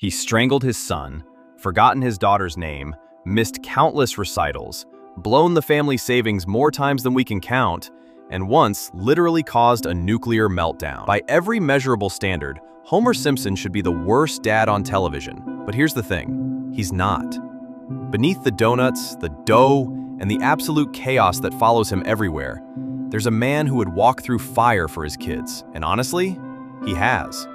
He strangled his son, forgotten his daughter's name, missed countless recitals, blown the family savings more times than we can count, and once literally caused a nuclear meltdown. By every measurable standard, Homer Simpson should be the worst dad on television. But here's the thing, he's not. Beneath the donuts, the dough, and the absolute chaos that follows him everywhere, there's a man who would walk through fire for his kids. And honestly, he has.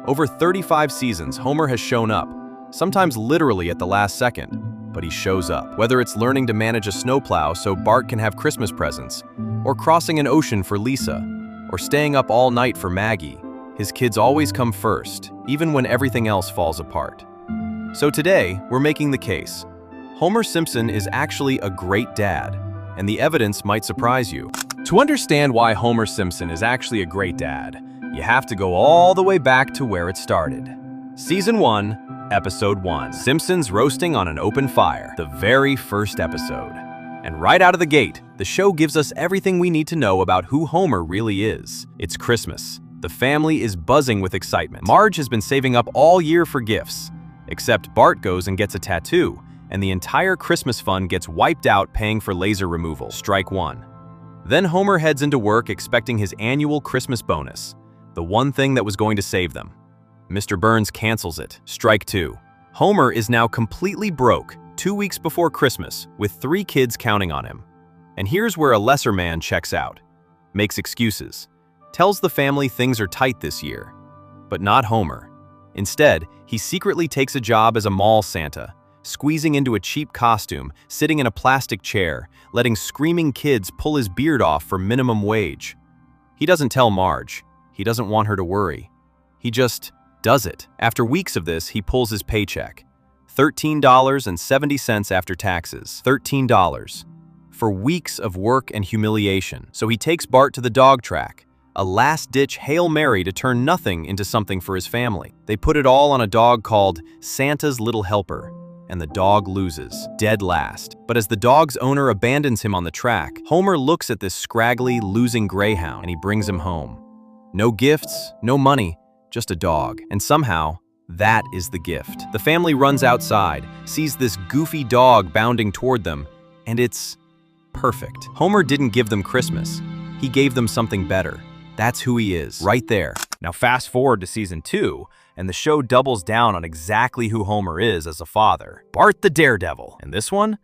Over 35 seasons, Homer has shown up, sometimes literally at the last second, but he shows up. Whether it's learning to manage a snowplow so Bart can have Christmas presents, or crossing an ocean for Lisa, or staying up all night for Maggie, his kids always come first, even when everything else falls apart. So today, we're making the case. Homer Simpson is actually a great dad, and the evidence might surprise you. To understand why Homer Simpson is actually a great dad, you have to go all the way back to where it started. Season 1, Episode 1, Simpsons roasting on an open fire, the very first episode. And right out of the gate, the show gives us everything we need to know about who Homer really is. It's Christmas. The family is buzzing with excitement. Marge has been saving up all year for gifts, except Bart goes and gets a tattoo, and the entire Christmas fund gets wiped out paying for laser removal. Strike one. Then Homer heads into work expecting his annual Christmas bonus, the one thing that was going to save them. Mr. Burns cancels it. Strike two. Homer is now completely broke 2 weeks before Christmas, with 3 kids counting on him. And here's where a lesser man checks out, makes excuses, tells the family things are tight this year. But not Homer. Instead, he secretly takes a job as a mall Santa, squeezing into a cheap costume, sitting in a plastic chair, letting screaming kids pull his beard off for minimum wage. He doesn't tell Marge. He doesn't want her to worry. He just does it. After weeks of this, he pulls his paycheck. $13.70 after taxes. $13. For weeks of work and humiliation. So he takes Bart to the dog track, a last-ditch Hail Mary to turn nothing into something for his family. They put it all on a dog called Santa's Little Helper, and the dog loses, dead last. But as the dog's owner abandons him on the track, Homer looks at this scraggly, losing greyhound, and he brings him home. No gifts, no money, just a dog. And somehow, that is the gift. The family runs outside, sees this goofy dog bounding toward them, and it's perfect. Homer didn't give them Christmas. He gave them something better. That's who he is, right there. Now fast forward to season 2, and the show doubles down on exactly who Homer is as a father. Bart the Daredevil. And this one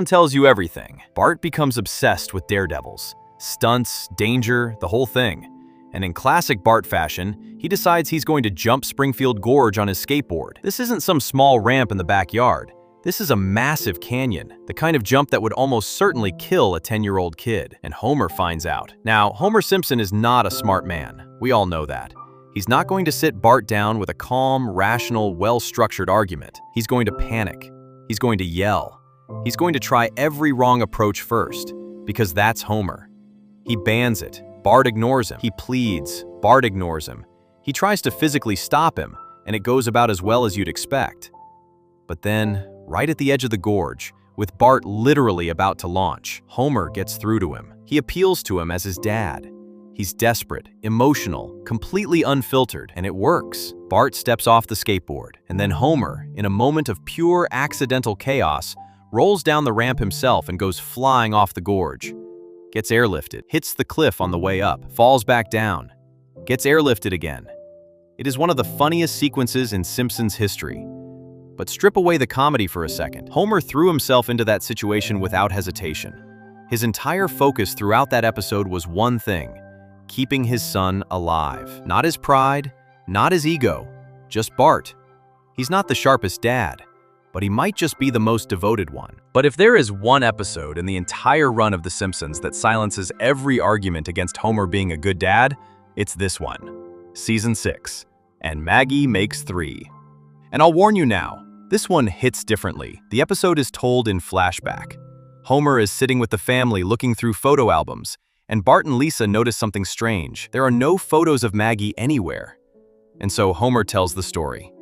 tells you everything. Bart becomes obsessed with daredevils. Stunts, danger, the whole thing. And in classic Bart fashion, he decides he's going to jump Springfield Gorge on his skateboard. This isn't some small ramp in the backyard. This is a massive canyon, the kind of jump that would almost certainly kill a 10-year-old kid. And Homer finds out. Now, Homer Simpson is not a smart man. We all know that. He's not going to sit Bart down with a calm, rational, well-structured argument. He's going to panic. He's going to yell. He's going to try every wrong approach first, because that's Homer. He bans it. Bart ignores him. He pleads. Bart ignores him. He tries to physically stop him, and it goes about as well as you'd expect. But then, right at the edge of the gorge, with Bart literally about to launch, Homer gets through to him. He appeals to him as his dad. He's desperate, emotional, completely unfiltered, and it works. Bart steps off the skateboard, and then Homer, in a moment of pure accidental chaos, rolls down the ramp himself and goes flying off the gorge. Gets airlifted, hits the cliff on the way up, falls back down, gets airlifted again. It is one of the funniest sequences in Simpsons history. But strip away the comedy for a second. Homer threw himself into that situation without hesitation. His entire focus throughout that episode was one thing: keeping his son alive. Not his pride, not his ego, just Bart. He's not the sharpest dad, but he might just be the most devoted one. But if there is one episode in the entire run of The Simpsons that silences every argument against Homer being a good dad, it's this one. Season 6, and Maggie makes 3. And I'll warn you now, this one hits differently. The episode is told in flashback. Homer is sitting with the family looking through photo albums, and Bart and Lisa notice something strange. There are no photos of Maggie anywhere. And so Homer tells the story.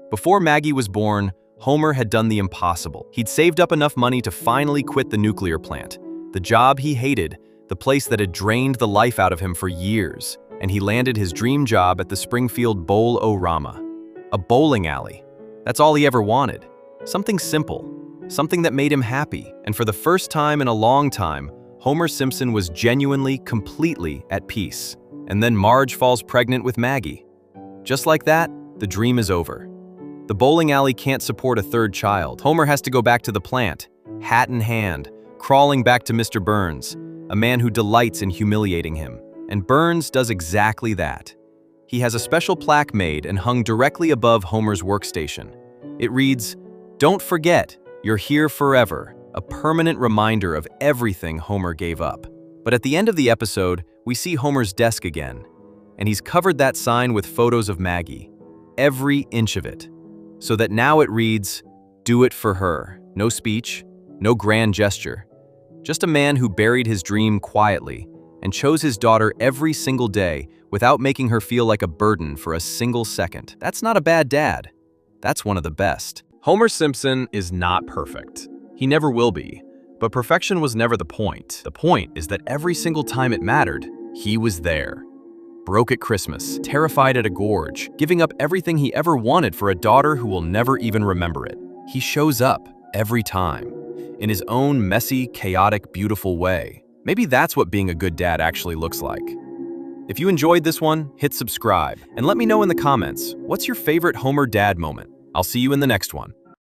Before Maggie was born, Homer had done the impossible. He'd saved up enough money to finally quit the nuclear plant, the job he hated, the place that had drained the life out of him for years, and he landed his dream job at the Springfield Bowl-O-Rama. A bowling alley. That's all he ever wanted. Something simple. Something that made him happy. And for the first time in a long time, Homer Simpson was genuinely, completely at peace. And then Marge falls pregnant with Maggie. Just like that, the dream is over. The bowling alley can't support a third child. Homer has to go back to the plant, hat in hand, crawling back to Mr. Burns, a man who delights in humiliating him. And Burns does exactly that. He has a special plaque made and hung directly above Homer's workstation. It reads, "Don't forget, you're here forever," a permanent reminder of everything Homer gave up. But at the end of the episode, we see Homer's desk again, and he's covered that sign with photos of Maggie, every inch of it, so that now it reads, "Do it for her." No speech, no grand gesture, just a man who buried his dream quietly and chose his daughter every single day without making her feel like a burden for a single second. That's not a bad dad. That's one of the best. Homer Simpson is not perfect. He never will be. But perfection was never the point. The point is that every single time it mattered, he was there. Broke at Christmas, terrified at a gorge, giving up everything he ever wanted for a daughter who will never even remember it. He shows up every time, in his own messy, chaotic, beautiful way. Maybe that's what being a good dad actually looks like. If you enjoyed this one, hit subscribe, and let me know in the comments, what's your favorite Homer dad moment? I'll see you in the next one.